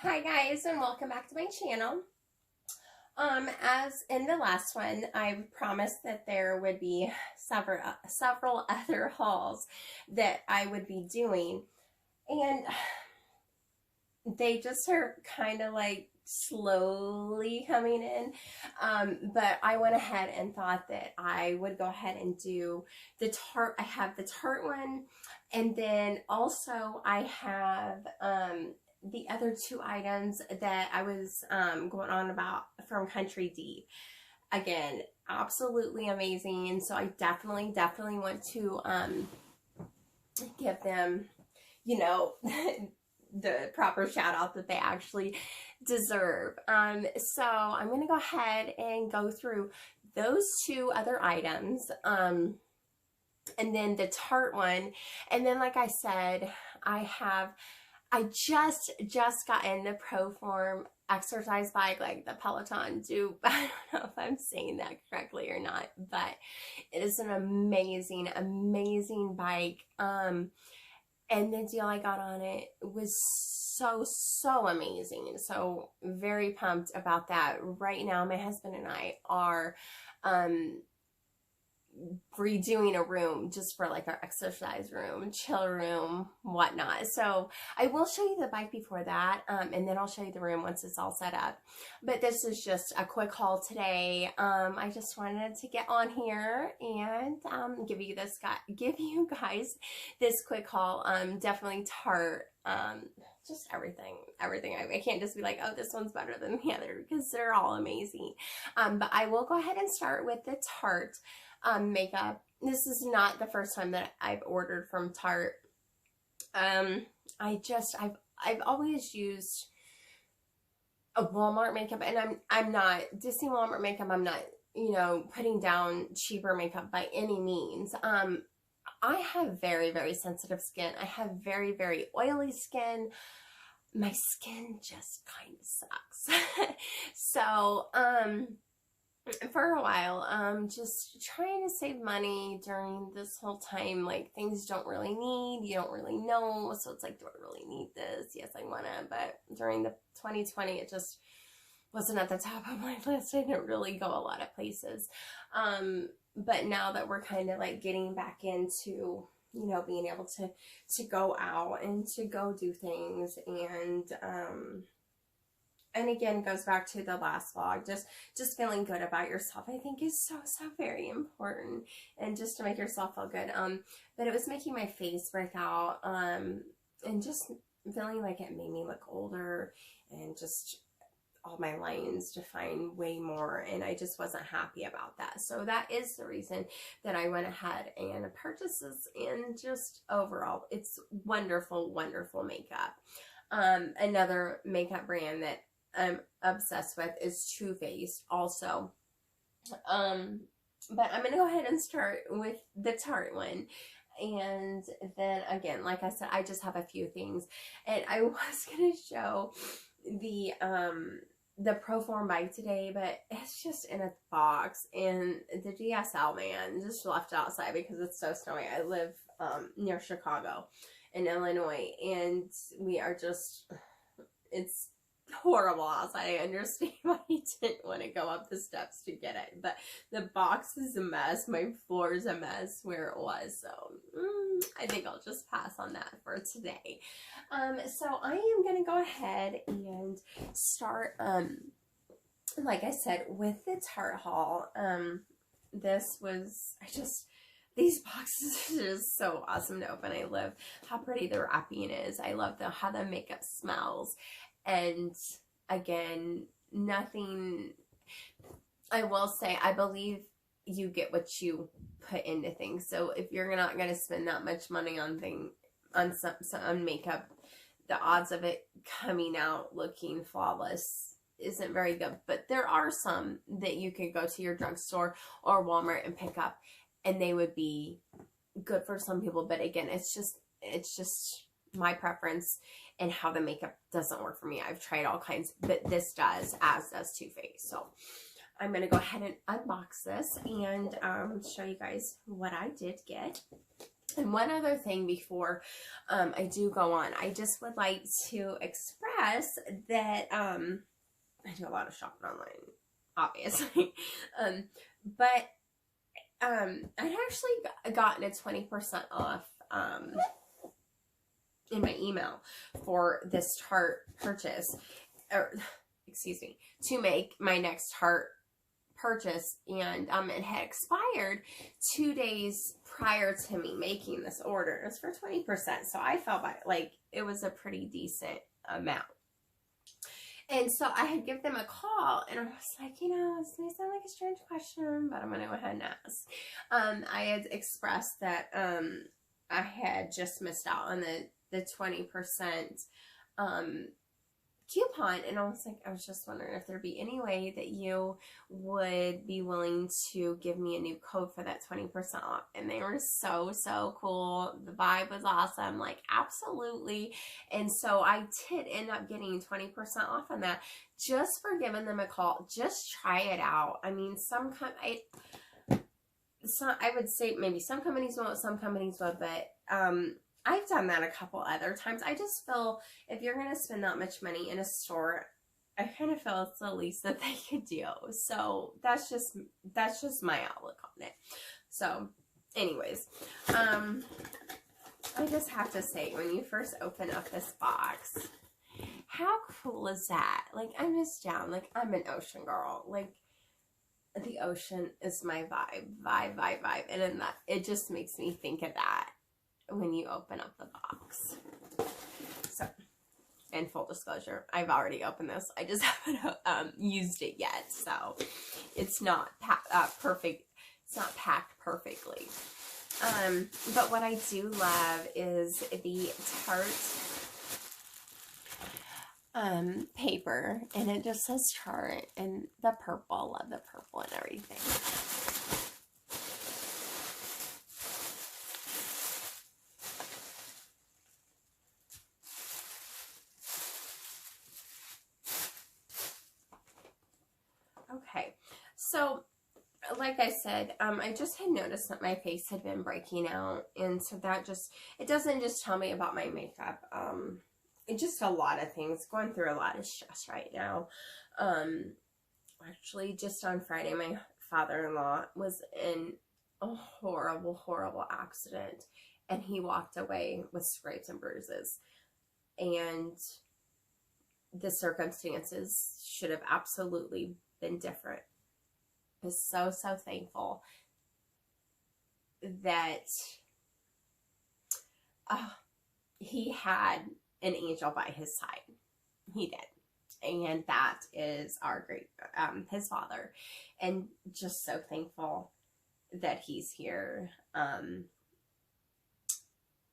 Hi guys, and welcome back to my channel. As in the last one, I promised that there would be several other hauls that I would be doing, and they just are kind of like slowly coming in. But I went ahead and thought that I would go ahead and do the Tarte. I have the Tarte one, and then also I have the other two items that I was going on about from Country Deep. Again, absolutely amazing, and so I definitely want to give them, you know, the proper shout out that they actually deserve. So I'm going to go ahead and go through those two other items, and then the Tarte one, and then like I said, I just got in the Proform exercise bike, like the Peloton Dupe. I don't know if I'm saying that correctly or not, but it is an amazing bike. And the deal I got on it was so amazing. So very pumped about that. Right now, my husband and I are redoing a room just for like our exercise room, chill room, whatnot. So I will show you the bike before that, and then I'll show you the room once it's all set up. But this is just a quick haul today. I just wanted to get on here and give you guys this quick haul. Definitely Tarte. Just everything. I can't just be like, oh, this one's better than the other, because they're all amazing. But I will go ahead and start with the Tarte makeup. This is not the first time that I've ordered from Tarte. I've always used a Walmart makeup, and I'm not Disney Walmart makeup. I'm not, you know, putting down cheaper makeup by any means. I have very sensitive skin. I have very oily skin. My skin just kind of sucks. So, for a while, just trying to save money during this whole time. Like, things you don't really know. So it's like, do I really need this? Yes, I want to. But during the 2020, it just wasn't at the top of my list. I didn't really go a lot of places. But now that we're kind of like getting back into, you know, being able to go out and to go do things, and again, goes back to the last vlog, just feeling good about yourself, I think is so very important, and just to make yourself feel good. But it was making my face break out, and just feeling like it made me look older, and just all my lines define way more, and I just wasn't happy about that. So that is the reason that I went ahead and purchased this, and just overall, it's wonderful makeup. Another makeup brand that I'm obsessed with is Too Faced also. But I'm going to go ahead and start with the Tarte one. And then again, like I said, I just have a few things. And I was going to show the Proform bike today, but it's just in a box. And the DSL man just left outside because it's so snowy. I live near Chicago in Illinois. And we are just, it's horrible outside. I understand why he didn't want to go up the steps to get it, but the box is a mess. My floor is a mess where it was, so I think I'll just pass on that for today. So I am going to go ahead and start, like I said, with the Tarte haul. This was, these boxes are just so awesome to open. I love how pretty the wrapping is. I love how the makeup smells. And again, nothing, I will say, I believe you get what you put into things. So if you're not going to spend that much money on makeup, the odds of it coming out looking flawless isn't very good. But there are some that you could go to your drugstore or Walmart and pick up, and they would be good for some people. But again, it's just my preference and how the makeup doesn't work for me. I've tried all kinds, but this does, as does Too Faced. So I'm going to go ahead and unbox this and show you guys what I did get. And one other thing before I do go on, I just would like to express that I do a lot of shopping online, obviously. But I'd actually gotten a 20% off in my email for this Tarte purchase, or excuse me, to make my next Tarte purchase, and it had expired 2 days prior to me making this order. It was for 20%, so I felt like it was a pretty decent amount. And so I had given them a call, and I was like, you know, this may sound like a strange question, but I'm going to go ahead and ask. I had expressed that I had just missed out on the 20% coupon, and I was just wondering if there'd be any way that you would be willing to give me a new code for that 20% off. And they were so cool. The vibe was awesome, like absolutely. And so I did end up getting 20% off on that just for giving them a call. Just try it out. I mean, I would say maybe some companies won't, some companies will, but I've done that a couple other times. I just feel if you're going to spend that much money in a store, I kind of feel it's the least that they could do. So that's just my outlook on it. So anyways, I just have to say, when you first open up this box, how cool is that? Like, I'm just down. Like, I'm an ocean girl. Like, the ocean is my vibe. And then it just makes me think of that when you open up the box. So, and full disclosure, I've already opened this. I just haven't used it yet, so it's not perfect. It's not packed perfectly. But what I do love is the Tarte paper, and it just says Tarte, and the purple. Love the purple and everything. Okay, so like I said, I just had noticed that my face had been breaking out, and so that it doesn't just tell me about my makeup. It's just a lot of things, going through a lot of stress right now. Actually, just on Friday, my father-in-law was in a horrible accident, and he walked away with scrapes and bruises, and the circumstances should have absolutely been different. I was so thankful that he had an angel by his side. He did. And that is our great, his father. And just so thankful that he's here. And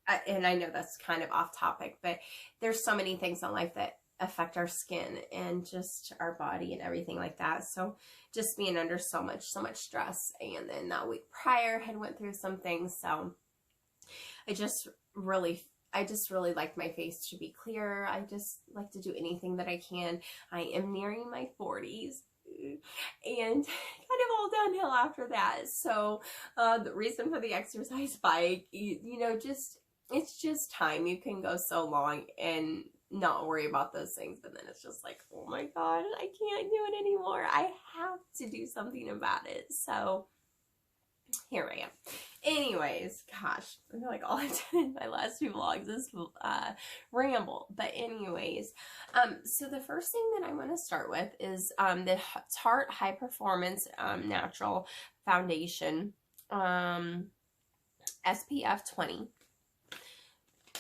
I know that's kind of off topic, but there's so many things in life that affect our skin and just our body and everything like that. So just being under so much stress, and then that week prior had went through some things. So I just really like my face to be clear. I just like to do anything that I can. I am nearing my 40s, and kind of all downhill after that. So the reason for the exercise bike, you know, it's just time. You can go so long and not worry about those things, but then it's just like, oh my god, I can't do it anymore. I have to do something about it. So here I am. Anyways, gosh, I feel like all I did in my last few vlogs is ramble. But anyways, so the first thing that I want to start with is the Tarte High Performance Natural Foundation, SPF 20.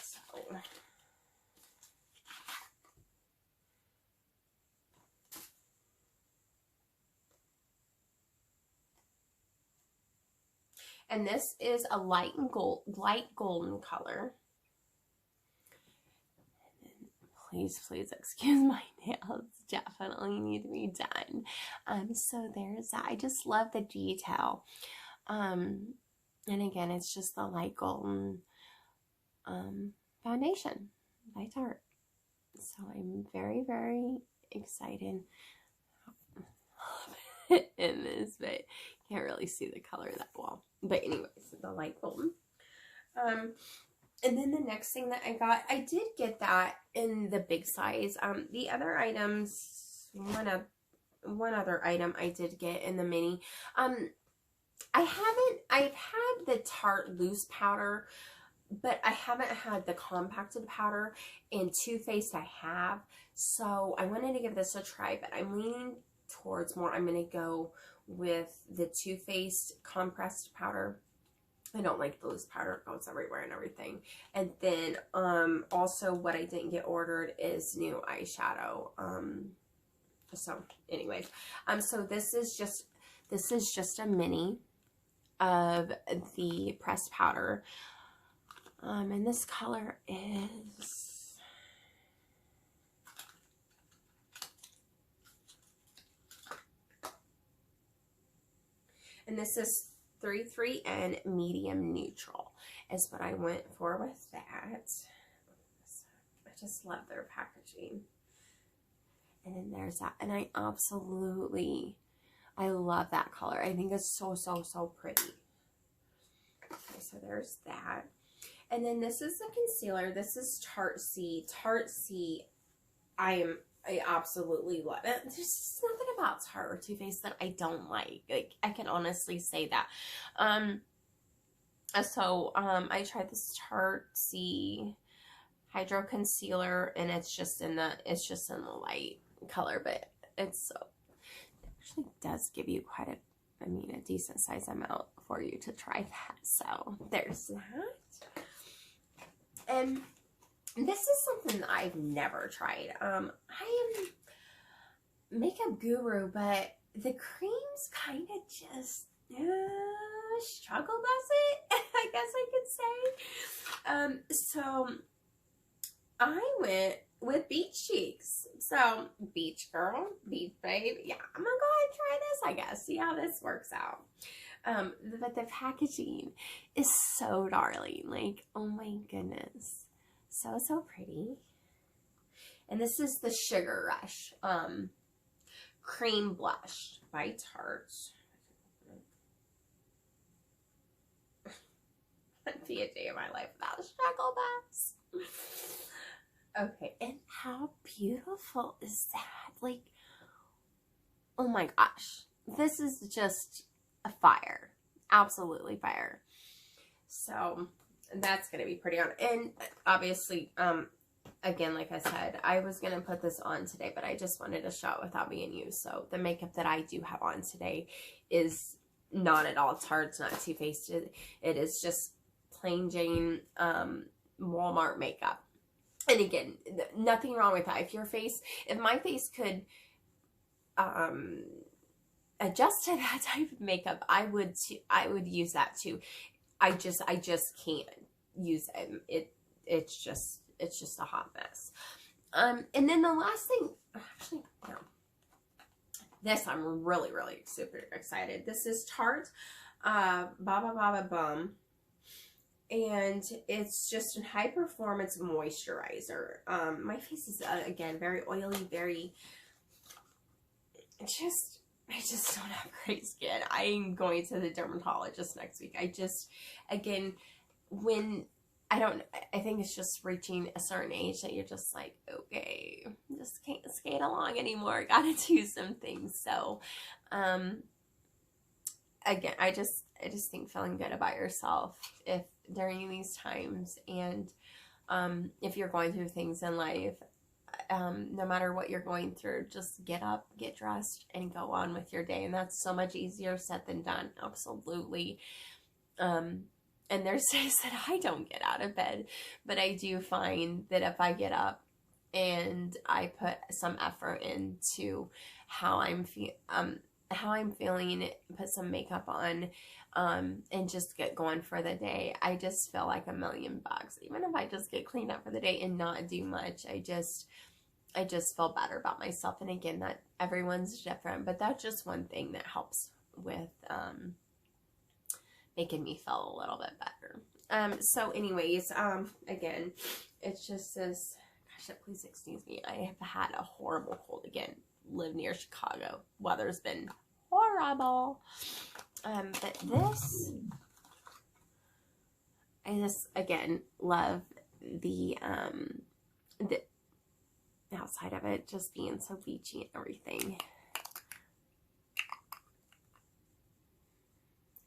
So and this is a light golden color. Please excuse my nails. Definitely need to be done. So there's that. I just love the detail. And again, it's just the light golden foundation by Tarte. So I'm very excited in this, but can't really see the color that well. But anyways, the light golden. And then the next thing that I got, I did get that in the big size. The other items, one other item I did get in the mini. I've had the Tarte loose powder, but I haven't had the compacted powder, and Too Faced I have. So I wanted to give this a try, but I'm leaning towards more. I'm going to go with the Too Faced compressed powder. I don't like the loose powder. It goes everywhere and everything. And then also what I didn't get ordered is new eyeshadow. So anyways, so this is just a mini of the pressed powder. And this color is, and this is 33N medium neutral is what I went for with that. I just love their packaging. And then there's that, and I love that color. I think it's so, so, so pretty. Okay, so there's that. And then this is the concealer. This is Tarte C. Tarte C, I absolutely love it. There's just nothing about Tarte or Too Faced that I don't like. Like, I can honestly say that. I tried this Tarte C Hydro Concealer, and it's just in the light color, but it actually does give you quite a decent size amount for you to try that. So there's that. And this is something that I've never tried. I am makeup guru, but the creams kind of just struggle, does it? I guess I could say. So I went with Beach Cheeks. So beach girl, beach babe. Yeah, I'm gonna go ahead and try this, I guess. See how this works out. But the packaging is so darling. Like, oh my goodness. So, so pretty. And this is the Sugar Rush Cream Blush by Tarte. That'd be a day of my life without a struggle box. Okay, and how beautiful is that? Like, oh my gosh. This is just a fire. Absolutely fire. So that's going to be pretty on. And obviously, again, like I said, I was going to put this on today, but I just wanted to show it without being used. So the makeup that I do have on today is not at all Tarte. It's not Too Faced. It is just plain Jane Walmart makeup. And again, nothing wrong with that. If my face could adjust to that type of makeup, I would use that too. I just can't use it. It's just a hot mess. And then the last thing, actually, no. This I'm really super excited. This is Tarte Baba Baba Bum. And it's just a high performance moisturizer. My face is again very oily, I just don't have great skin. I'm going to the dermatologist next week. I think it's just reaching a certain age that you're just like, okay, just can't skate along anymore. Gotta do some things. So, again, I just think feeling good about yourself during these times, and if you're going through things in life, no matter what you're going through, just get up, get dressed, and go on with your day. And that's so much easier said than done. Absolutely. And there's days that I don't get out of bed, but I do find that if I get up and I put some effort into how I'm feeling, put some makeup on, and just get going for the day, I just feel like $1,000,000. Even if I just get cleaned up for the day and not do much, I just feel better about myself. And again, that everyone's different, but that's just one thing that helps with making me feel a little bit better. So anyways, again, it's just this, gosh, please excuse me, I have had a horrible cold again. Live near Chicago. Weather's been horrible. But this I just, again, love the outside of it just being so beachy and everything.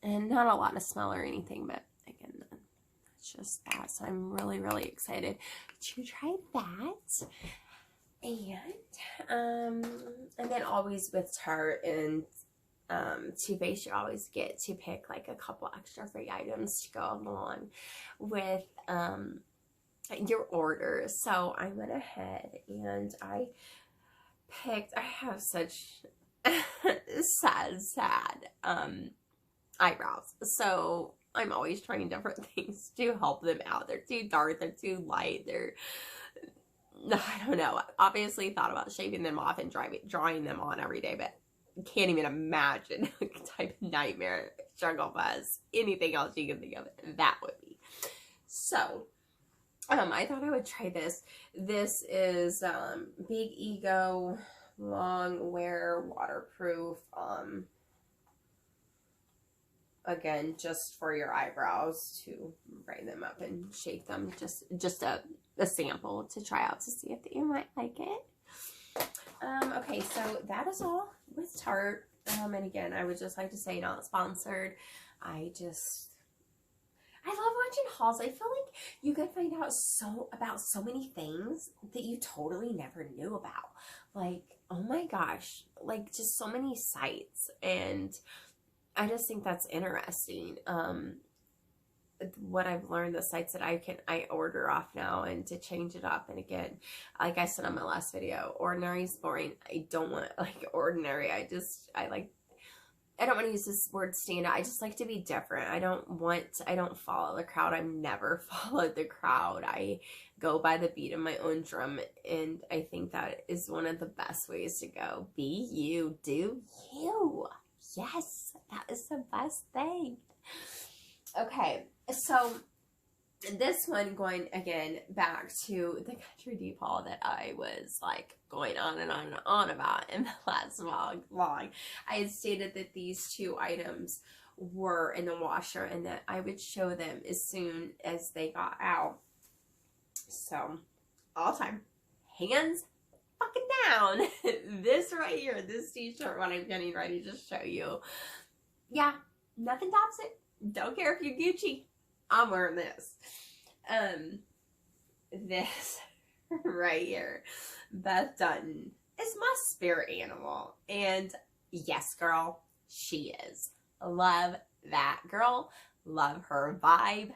And not a lot of smell or anything, but again, it's just that. So I'm really, really excited to try that. And then always with Tarte and Too Faced, you always get to pick like a couple extra free items to go along with your order. So I went ahead and I have such sad eyebrows. So I'm always trying different things to help them out. They're too dark, they're too light, I don't know. Obviously thought about shaving them off and drawing them on every day, but can't even imagine what type of nightmare, struggle buzz, anything else you can think of that would be. So I thought I would try this. This is Big Ego long wear waterproof. Again, just for your eyebrows, to brighten them up and shape them. Just a sample to try out to see if you might like it. Okay, so that is all with Tarte. And again, I would just like to say, not sponsored. I love watching hauls. I feel like you can find out about so many things that you totally never knew about. Like, oh my gosh, like just so many sites, and I just think that's interesting. What I've learned, the sites that I order off now, and to change it up. And again, like I said on my last video, ordinary is boring. I don't want like ordinary. I don't want to use this word stand out. I just like to be different. I don't follow the crowd. I've never followed the crowd. I go by the beat of my own drum, and I think that is one of the best ways to go. Be you, do you. Yes, that is the best thing. Okay, so this one, going again back to the Country Deep haul that I was like going on and on and on about in the last vlog. I had stated that these two items were in the washer and that I would show them as soon as they got out. So, all time, hands fucking down, this right here, this t-shirt, what I'm getting ready to show you. Yeah, nothing tops it. Don't care if you're Gucci. I'm wearing this. This right here, Beth Dutton, is my spirit animal. And yes, girl, she is. Love that girl. Love her vibe.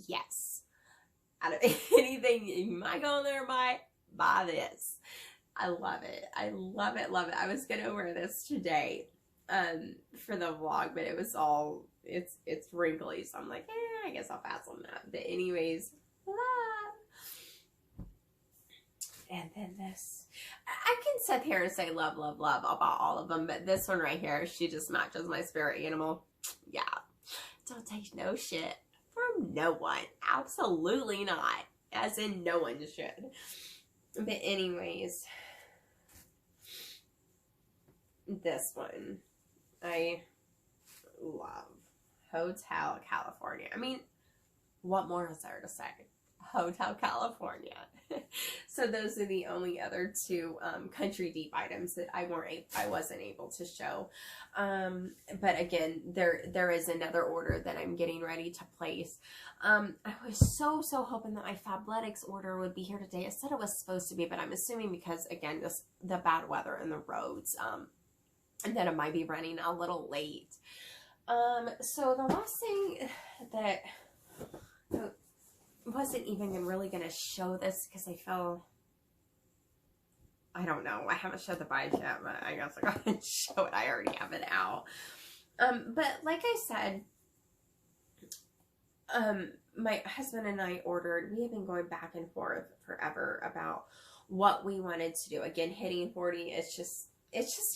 Yes. Out of anything you might go there, buy this. I love it. I love it, love it. I was gonna wear this today for the vlog, but it was all, it's wrinkly, so I'm like, I guess I'll pass on that. But anyways, love. And then this, I can sit here and say love, love, love about all of them, but this one right here, she just matches my spirit animal. Yeah, don't take no shit from no one. Absolutely not. As in, no one should. But anyways, this one I love. Hotel California. I mean, what more is there to say? Hotel California. So those are the only other two Country Deep items that I wasn't able to show. But again, there is another order that I'm getting ready to place. I was so hoping that my Fabletics order would be here today. I said it was supposed to be, but I'm assuming because again, the bad weather and the roads, and that it might be running a little late. So the last thing that wasn't even really going to show this because I feel, I don't know, I haven't showed the buys yet, but I guess I gotta show it. I already have it out. But like I said, my husband and I ordered, we have been going back and forth forever about what we wanted to do. Again, hitting 40, it's just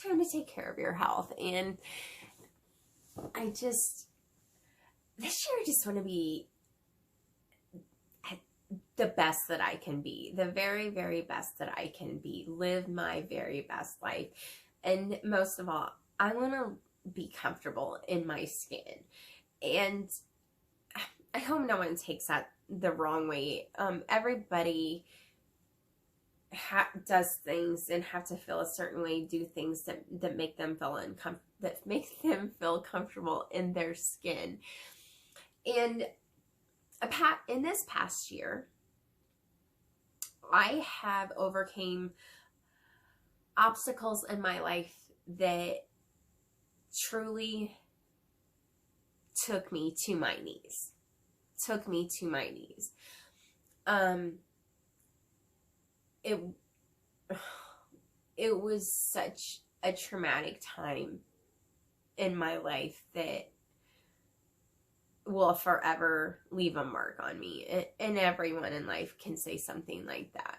time to take care of your health. And this year I just want to be the best that I can be, the very, very best that I can be, live my very best life. And most of all, I want to be comfortable in my skin. And I hope no one takes that the wrong way. Everybody does things and have to feel a certain way, do things that make them feel that make them feel comfortable in their skin. And in this past year, I have overcame obstacles in my life that truly took me to my knees. It was such a traumatic time in my life that will forever leave a mark on me. And everyone in life can say something like that.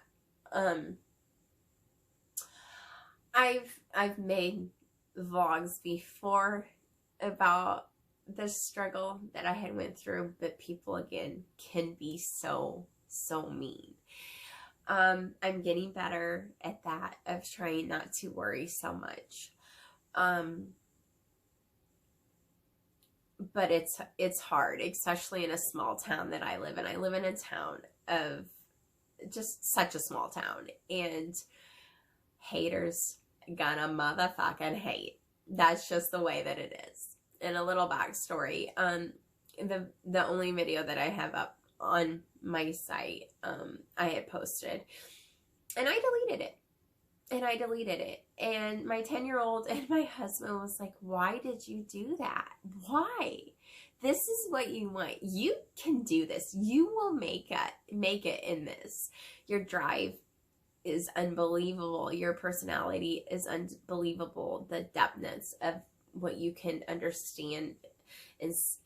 I've made vlogs before about the struggle that I had went through, but people again can be so mean. I'm getting better at that, of trying not to worry so much. But it's hard, especially in a small town that I live in. I live in a town of just such a small town, and haters gonna motherfucking hate. That's just the way that it is. And a little backstory, the only video that I have up on my site, I had posted, and I deleted it. And my 10-year-old and my husband was like, why did you do that? Why? This is what you want. You can do this. You will make it in this. Your drive is unbelievable. Your personality is unbelievable. The depthness of what you can understand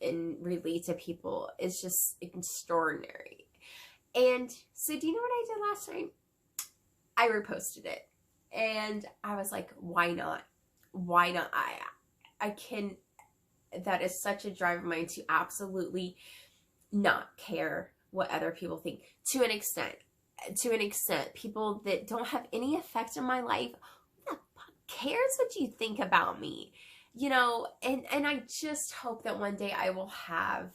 and relate to people is just extraordinary. And so do you know what I did last night? I reposted it. And I was like, why not? Why not? I can, that is such a drive of mine, to absolutely not care what other people think. To an extent, people that don't have any effect in my life, who the fuck cares what you think about me? You know, and I just hope that one day I will have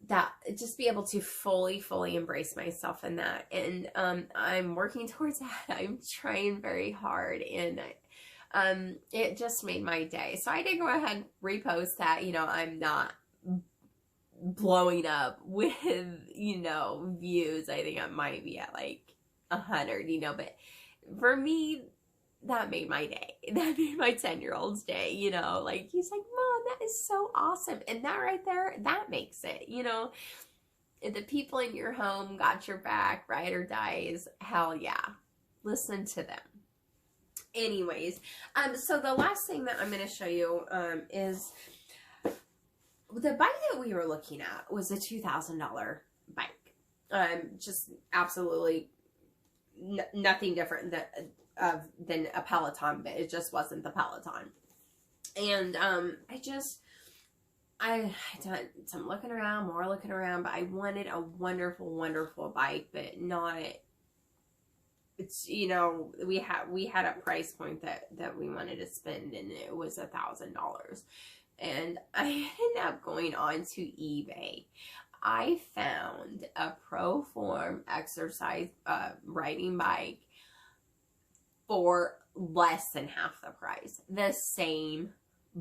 that, just be able to fully embrace myself in that. And I'm working towards that. I'm trying very hard, and it just made my day. So I did go ahead and repost that. You know, I'm not blowing up with, you know, views. I think I might be at like 100, you know, but for me, that made my day. That made my 10-year-old's day, you know, like he's like, Mom, that is so awesome. And that right there, that makes it, you know, if the people in your home got your back, ride or dies, hell yeah, listen to them. Anyways, so the last thing that I'm going to show you, is the bike that we were looking at was a $2,000 bike. Just absolutely nothing different than a Peloton, but it just wasn't the Peloton. And I done some looking around, more looking around, but I wanted a wonderful bike, but not, it's, you know, we had a price point that we wanted to spend, and it was $1,000. And I ended up going on to eBay. I found a Pro-Form exercise riding bike for less than half the price. The same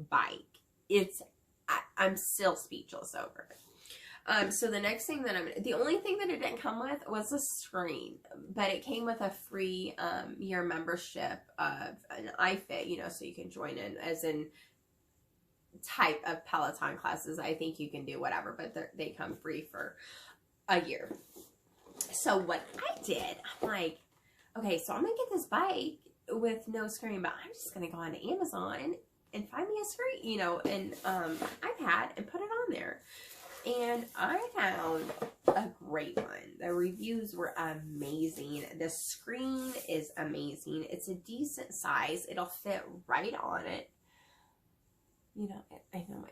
bike. I'm still speechless over it. So the next thing that the only thing that it didn't come with was a screen, but it came with a free year membership of an iFit, you know, so you can join in, as in type of Peloton classes. I think you can do whatever, but they come free for a year. So what I did, I'm like, okay, so I'm gonna get this bike with no screen, but I'm just gonna go on to Amazon and find me a screen, you know, and iPad, and put it on there. And I found a great one. The reviews were amazing. The screen is amazing. It's a decent size. It'll fit right on it. You know, I know I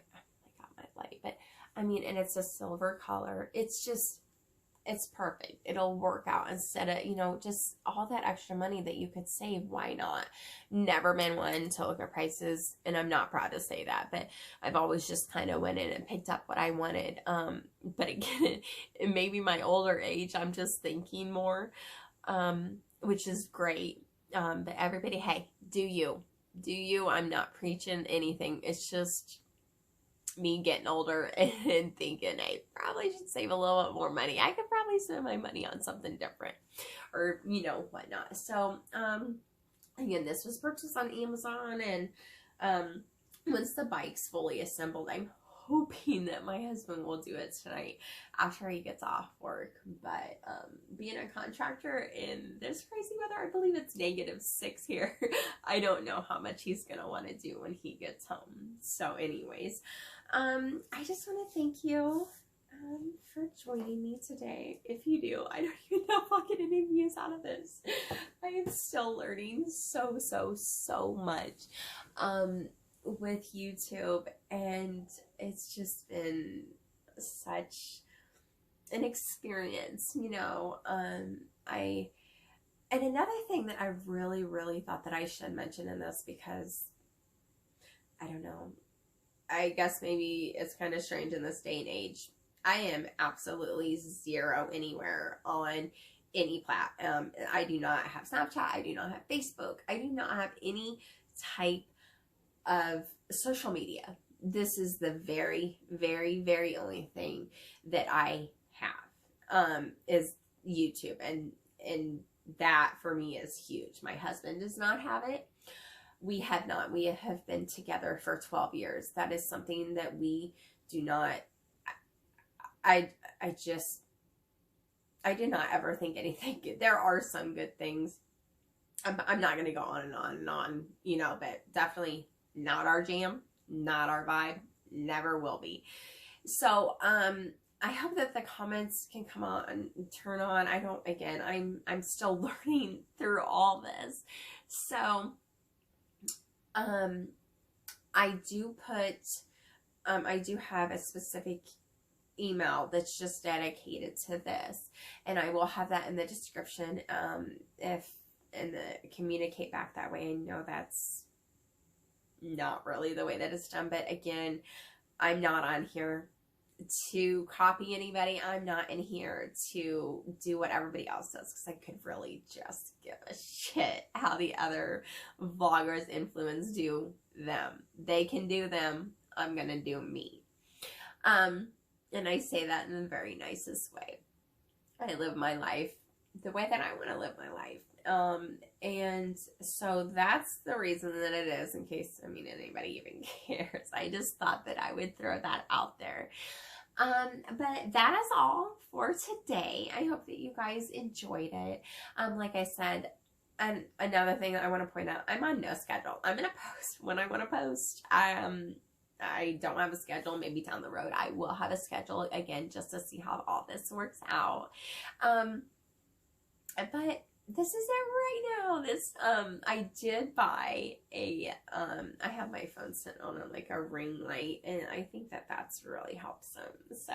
got my light, but I mean, and it's a silver color. It's just, it's perfect. It'll work out instead of, you know, just all that extra money that you could save. Why not? Never been one to look at prices, and I'm not proud to say that, but I've always just kind of went in and picked up what I wanted. But again, it may be my older age. I'm just thinking more, which is great. But everybody, hey, do you. Do you. I'm not preaching anything. It's just me getting older and thinking I probably should save a little bit more money. I could probably spend my money on something different, or, you know, whatnot. So, again, this was purchased on Amazon, and, once the bike's fully assembled, I'm hoping that my husband will do it tonight after he gets off work. But, being a contractor in this crazy weather, I believe it's -6 here. I don't know how much he's gonna want to do when he gets home. So anyways, I just want to thank you for joining me today. If you do, I don't even know if I'll get any views out of this. I am still learning so much with YouTube, and it's just been such an experience, you know. And another thing that I really thought that I should mention in this, because I don't know, I guess maybe it's kind of strange in this day and age. I am absolutely zero anywhere on any platform. I do not have Snapchat. I do not have Facebook. I do not have any type of social media. This is the very only thing that I have, is YouTube. And that for me is huge. My husband does not have it. We have not. We have been together for 12 years. That is something that we do not, I did not ever think anything good. There are some good things. I'm not going to go on and on and on, you know, but definitely not our jam, not our vibe, never will be. So, I hope that the comments can come on and turn on. I'm still learning through all this. So, I do have a specific email that's just dedicated to this, and I will have that in the description, communicate back that way. I know that's not really the way that it's done, but again, I'm not on here to copy anybody. I'm not in here to do what everybody else does, because I could really just give a shit how the other vloggers, influencers do them. They can do them. I'm gonna do me. And I say that in the very nicest way. I live my life the way that I want to live my life. And so that's the reason that it is, in case, I mean, anybody even cares. I just thought that I would throw that out there. But that is all for today. I hope that you guys enjoyed it. Like I said, and another thing that I want to point out, I'm on no schedule. I'm going to post when I want to post. I don't have a schedule. Maybe down the road I will have a schedule again, just to see how all this works out. But this is it right now. This, I did buy a, I have my phone set on like a ring light, and I think that that's really helped some. So